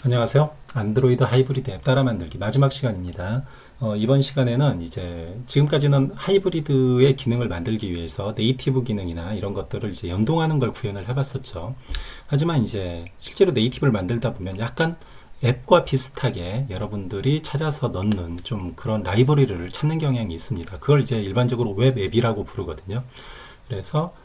안녕하세요. 안드로이드 하이브리드 앱 따라 만들기 마지막 시간입니다. 이번 시간에는 이제 지금까지는 하이브리드의 기능을 만들기 위해서 네이티브 기능이나 이런 것들을 이제 연동하는 걸 구현을 해봤었죠. 하지만 이제 실제로 네이티브를 만들다 보면 약간 앱과 비슷하게 여러분들이 찾아서 넣는 좀 그런 라이브러리를 찾는 경향이 있습니다. 그걸 이제 일반적으로 웹 앱이라고 부르거든요. 그래서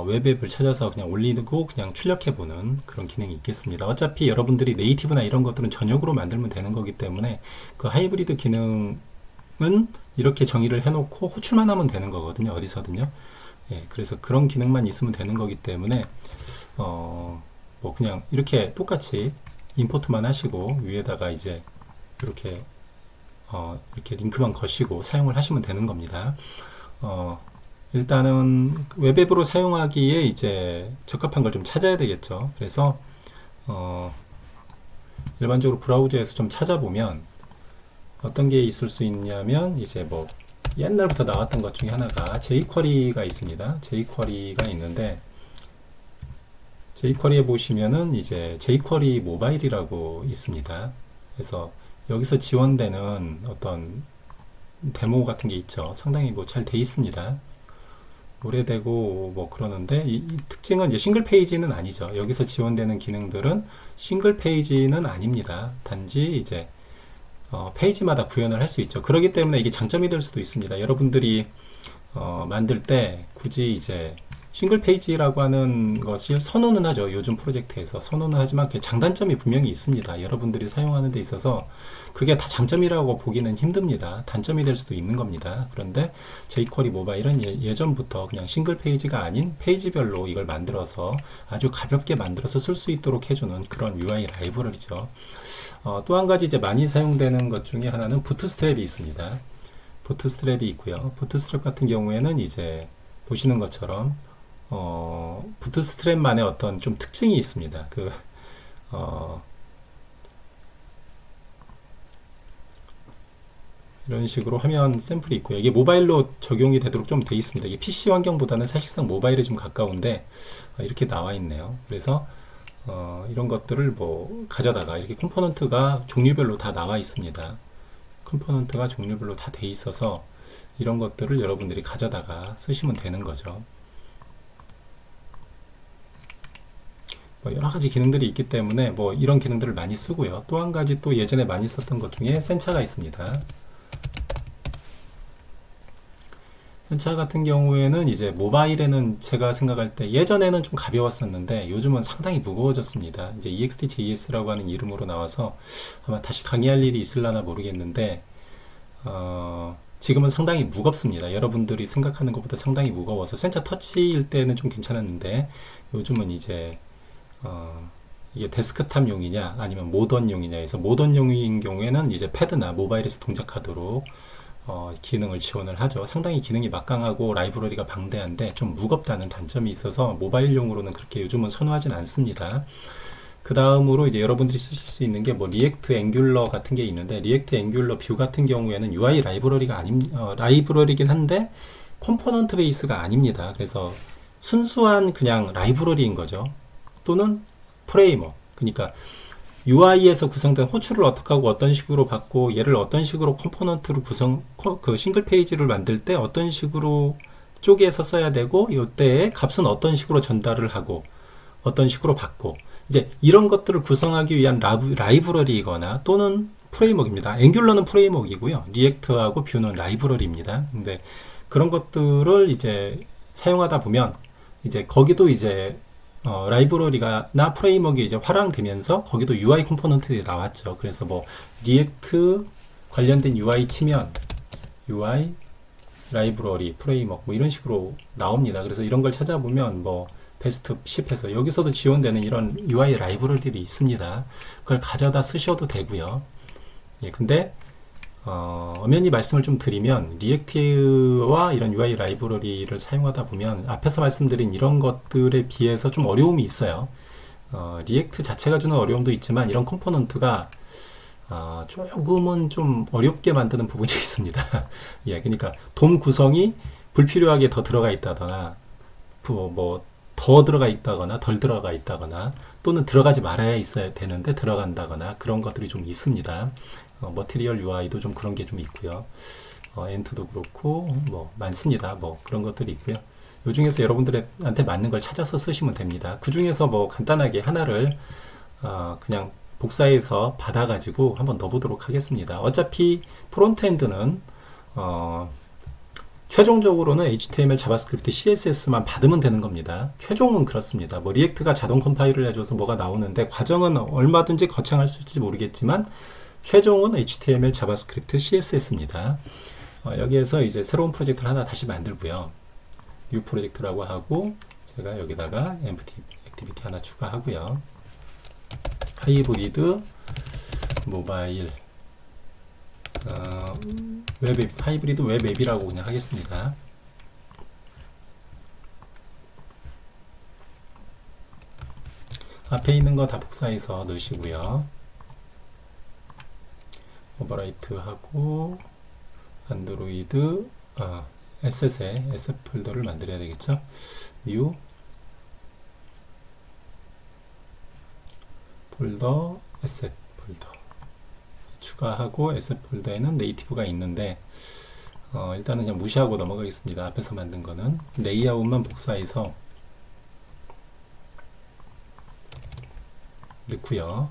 웹앱을 찾아서 그냥 올리고 그냥 출력해보는 그런 기능이 있겠습니다. 어차피 여러분들이 네이티브나 이런 것들은 전역으로 만들면 되는 거기 때문에 그 하이브리드 기능은 이렇게 정의를 해놓고 호출만 하면 되는 거거든요. 어디서든요. 예, 그래서 그런 기능만 있으면 되는 거기 때문에 뭐 그냥 이렇게 똑같이 임포트만 하시고 위에다가 이제 이렇게 이렇게 링크만 거시고 사용을 하시면 되는 겁니다. 일단은 웹앱으로 사용하기에 이제 적합한 걸 좀 찾아야 되겠죠. 그래서 일반적으로 브라우저에서 좀 찾아보면 어떤 게 있을 수 있냐면 이제 뭐 옛날부터 나왔던 것 중에 하나가 jQuery가 있습니다. jQuery가 있는데 jQuery에 보시면은 이제 jQuery 모바일이라고 있습니다. 그래서 여기서 지원되는 어떤 데모 같은 게 있죠. 상당히 뭐 잘 돼 있습니다. 오래되고 뭐 그러는데 이 특징은 이제 싱글 페이지는 아니죠. 여기서 지원되는 기능들은 싱글 페이지는 아닙니다. 단지 이제 페이지마다 구현을 할 수 있죠. 그렇기 때문에 이게 장점이 될 수도 있습니다. 여러분들이 만들 때 굳이 이제 싱글 페이지라고 하는 것을 선호는 하죠. 요즘 프로젝트에서 선호는 하지만 그 장단점이 분명히 있습니다. 여러분들이 사용하는 데 있어서 그게 다 장점이라고 보기는 힘듭니다. 단점이 될 수도 있는 겁니다. 그런데 jQuery 모바일은 예전부터 그냥 싱글 페이지가 아닌 페이지별로 이걸 만들어서 아주 가볍게 만들어서 쓸 수 있도록 해주는 그런 UI 라이브러리죠. 또 한 가지 이제 많이 사용되는 것 중에 하나는 부트스트랩이 있습니다. 부트스트랩이 있고요. 부트스트랩 같은 경우에는 이제 보시는 것처럼 부트스트랩만의 어떤 좀 특징이 있습니다. 이런 식으로 화면 샘플이 있고요. 이게 모바일로 적용이 되도록 좀 돼 있습니다. 이게 PC 환경보다는 사실상 모바일에 좀 가까운데 이렇게 나와 있네요. 그래서 이런 것들을 뭐 가져다가 이렇게 컴포넌트가 종류별로 다 나와 있습니다. 컴포넌트가 종류별로 다 돼 있어서 이런 것들을 여러분들이 가져다가 쓰시면 되는 거죠. 뭐 여러 가지 기능들이 있기 때문에 뭐 이런 기능들을 많이 쓰고요. 또 한 가지 또 예전에 많이 썼던 것 중에 센차가 있습니다. 센차 같은 경우에는 이제 모바일에는 제가 생각할 때 예전에는 좀 가벼웠었는데 요즘은 상당히 무거워졌습니다. 이제 EXT.js라고 하는 이름으로 나와서 아마 다시 강의할 일이 있을라나 모르겠는데 지금은 상당히 무겁습니다. 여러분들이 생각하는 것보다 상당히 무거워서 센차 터치일 때는 좀 괜찮았는데 요즘은 이제 이게 데스크탑용이냐 아니면 모던용이냐 해서 모던용인 경우에는 이제 패드나 모바일에서 동작하도록 기능을 지원을 하죠. 상당히 기능이 막강하고 라이브러리가 방대한데 좀 무겁다는 단점이 있어서 모바일용으로는 그렇게 요즘은 선호하진 않습니다. 그 다음으로 이제 여러분들이 쓰실 수 있는 게 뭐 리액트 앵귤러 같은 게 있는데 리액트 앵귤러 뷰 같은 경우에는 UI 라이브러리가 라이브러리긴 한데 컴포넌트 베이스가 아닙니다. 그래서 순수한 그냥 라이브러리인 거죠. 또는 프레임워. 그러니까 UI에서 구성된 호출을 어떻게 하고 어떤 식으로 받고 얘를 어떤 식으로 컴포넌트로 그 싱글 페이지를 만들 때 어떤 식으로 쪼개서 써야 되고 이때에 값은 어떤 식으로 전달을 하고 어떤 식으로 받고 이제 이런 것들을 구성하기 위한 라이브러리이거나 또는 프레임워크입니다. 앵귤러는 프레임워크이고요. 리액트하고 뷰는 라이브러리입니다. 근데 그런 것들을 이제 사용하다 보면 이제 거기도 이제 라이브러리가 나 프레임워크가 이제 활용되면서 거기도 UI 컴포넌트들이 나왔죠. 그래서 뭐 리액트 관련된 UI 치면 UI 라이브러리 프레임워크 뭐 이런 식으로 나옵니다. 그래서 이런 걸 찾아보면 뭐 베스트 10에서 여기서도 지원되는 이런 UI 라이브러리들이 있습니다. 그걸 가져다 쓰셔도 되고요. 예, 근데 엄연히 말씀을 좀 드리면 리액트와 이런 UI 라이브러리를 사용하다 보면 앞에서 말씀드린 이런 것들에 비해서 좀 어려움이 있어요. 리액트 자체가 주는 어려움도 있지만 이런 컴포넌트가 조금은 좀 어렵게 만드는 부분이 있습니다. 예, 그러니까 돔 구성이 불필요하게 더 들어가 있다거나 뭐 더 들어가 있다거나 덜 들어가 있다거나 또는 들어가지 말아야 있어야 되는데 들어간다거나 그런 것들이 좀 있습니다. 머티리얼 UI도 좀 그런 게 좀 있고요. 엔트도 그렇고 뭐 많습니다. 뭐 그런 것들이 있고요. 요 중에서 여러분들한테 맞는 걸 찾아서 쓰시면 됩니다. 그 중에서 뭐 간단하게 하나를 그냥 복사해서 받아가지고 한번 넣어보도록 하겠습니다. 어차피 프론트엔드는 최종적으로는 HTML, 자바스크립트, CSS만 받으면 되는 겁니다. 최종은 그렇습니다. 뭐 리액트가 자동 컴파일을 해줘서 뭐가 나오는데 과정은 얼마든지 거창할 수 있을지 모르겠지만 최종은 HTML, 자바스크립트, CSS입니다. 여기에서 이제 새로운 프로젝트를 하나 다시 만들고요. 뉴 프로젝트라고 하고 제가 여기다가 empty 액티비티 하나 추가하고요. 하이브리드 모바일 웹 하이브리드 웹 앱이라고 그냥 하겠습니다. 앞에 있는 거 다 복사해서 넣으시고요. 오버라이트 하고 안드로이드 S에 S 폴더를 만들어야 되겠죠. 뉴 폴더 에셋 폴더 추가하고 S 폴더에는 네이티브가 있는데 일단은 그냥 무시하고 넘어가겠습니다. 앞에서 만든 거는 레이아웃만 복사해서 넣고요.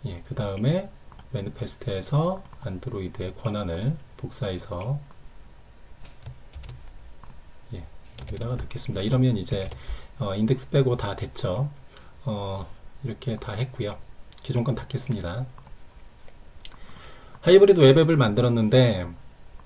예, 그 다음에 매니페스트에서 안드로이드의 권한을 복사해서 예, 여기다가 넣겠습니다. 이러면 이제 인덱스 빼고 다 됐죠. 이렇게 다 했고요. 기존 건 닫겠습니다. 하이브리드 웹앱을 만들었는데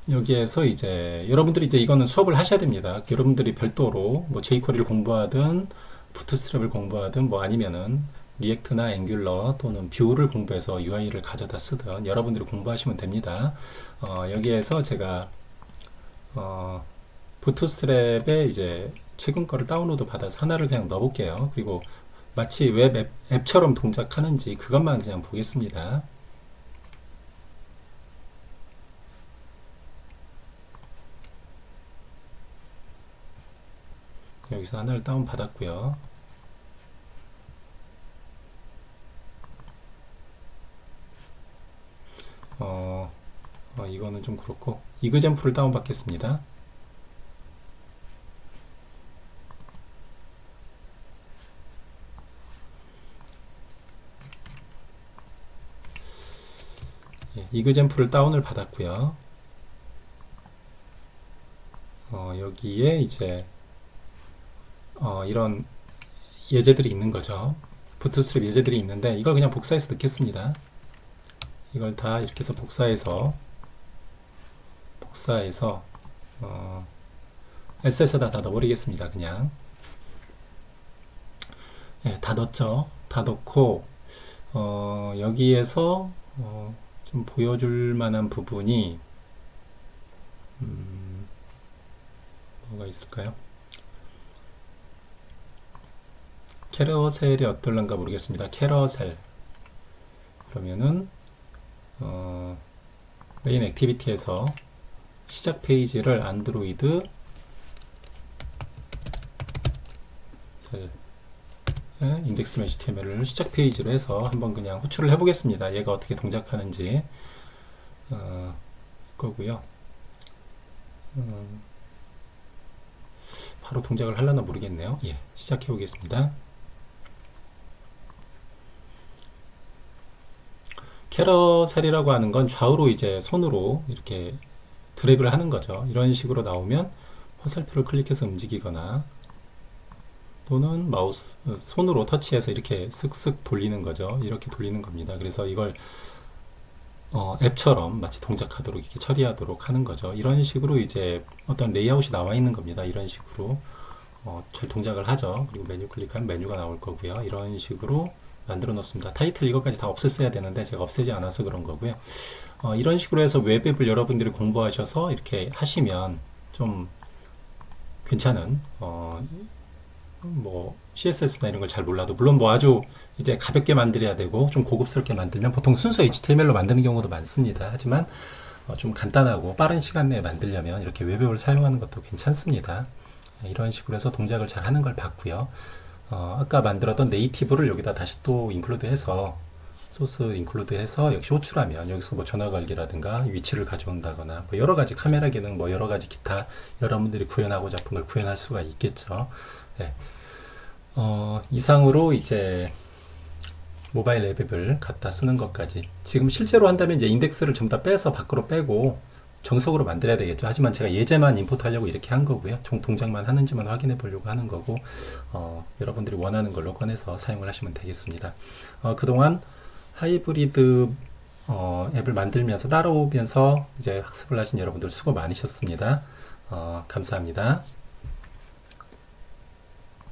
여기에서 이제 여러분들이 이제 이거는 수업을 하셔야 됩니다. 여러분들이 별도로 뭐 jQuery를 공부하든 부트스트랩을 공부하든 뭐 아니면은 리액트나 앵귤러 또는 뷰를 공부해서 UI를 가져다 쓰든 여러분들이 공부하시면 됩니다. 여기에서 제가 부트스트랩에 이제 최근 거를 다운로드 받아서 하나를 그냥 넣어볼게요. 그리고 마치 웹 앱처럼 동작하는지 그것만 그냥 보겠습니다. 여기서 하나를 다운 받았고요. 이거는 좀 그렇고 이그젠플을 다운 받겠습니다. 예, 이그젠플을 다운을 받았고요. 여기에 이제 이런 예제들이 있는 거죠. 부트스트랩 예제들이 있는데 이걸 그냥 복사해서 넣겠습니다. 이걸 다 이렇게 해서 복사해서 SS에다 다 넣어버리겠습니다. 그냥 예, 다 넣었죠. 다 넣고 여기에서 좀 보여줄 만한 부분이 뭐가 있을까요? 캐러셀이 어떨런가 모르겠습니다. 캐러셀 그러면은 메인 액티비티에서 시작 페이지를 안드로이드 셀 인덱스 HTML을 시작 페이지로 해서 한번 그냥 호출을 해 보겠습니다. 얘가 어떻게 동작하는지 거고요. 바로 동작을 하려나 모르겠네요. 예, 시작해 보겠습니다. 캐러셀이라고 하는 건 좌우로 이제 손으로 이렇게 드래그를 하는 거죠. 이런 식으로 나오면 화살표를 클릭해서 움직이거나 또는 마우스 손으로 터치해서 이렇게 쓱쓱 돌리는 거죠. 이렇게 돌리는 겁니다. 그래서 이걸 앱처럼 마치 동작하도록 이렇게 처리하도록 하는 거죠. 이런 식으로 이제 어떤 레이아웃이 나와 있는 겁니다. 이런 식으로 잘 동작을 하죠. 그리고 메뉴 클릭하면 메뉴가 나올 거고요. 이런 식으로 만들어 놓습니다. 타이틀 이것까지 다 없앴어야 되는데 제가 없애지 않아서 그런 거고요. 이런 식으로 해서 웹앱을 여러분들이 공부하셔서 이렇게 하시면 좀 괜찮은 뭐 CSS나 이런 걸 잘 몰라도 물론 뭐 아주 이제 가볍게 만들어야 되고 좀 고급스럽게 만들면 보통 순수 HTML로 만드는 경우도 많습니다. 하지만 좀 간단하고 빠른 시간 내에 만들려면 이렇게 웹앱을 사용하는 것도 괜찮습니다. 이런 식으로 해서 동작을 잘 하는 걸 봤고요. 아까 만들었던 네이티브를 여기다 다시 또 인클루드 해서 소스 인클루드 해서 역시 호출하면 여기서 뭐 전화 걸기라든가 위치를 가져온다거나 뭐 여러 가지 카메라 기능 뭐 여러 가지 기타 여러분들이 구현하고자 싶은 걸 구현할 수가 있겠죠. 네. 이상으로 이제 모바일 앱을 갖다 쓰는 것까지 지금 실제로 한다면 이제 인덱스를 전부 다 빼서 밖으로 빼고 정석으로 만들어야 되겠죠. 하지만 제가 예제만 임포트 하려고 이렇게 한 거고요. 총 동작만 하는지만 확인해 보려고 하는 거고 여러분들이 원하는 걸로 꺼내서 사용을 하시면 되겠습니다. 그동안 하이브리드 앱을 만들면서 따라오면서 이제 학습을 하신 여러분들 수고 많으셨습니다. 감사합니다.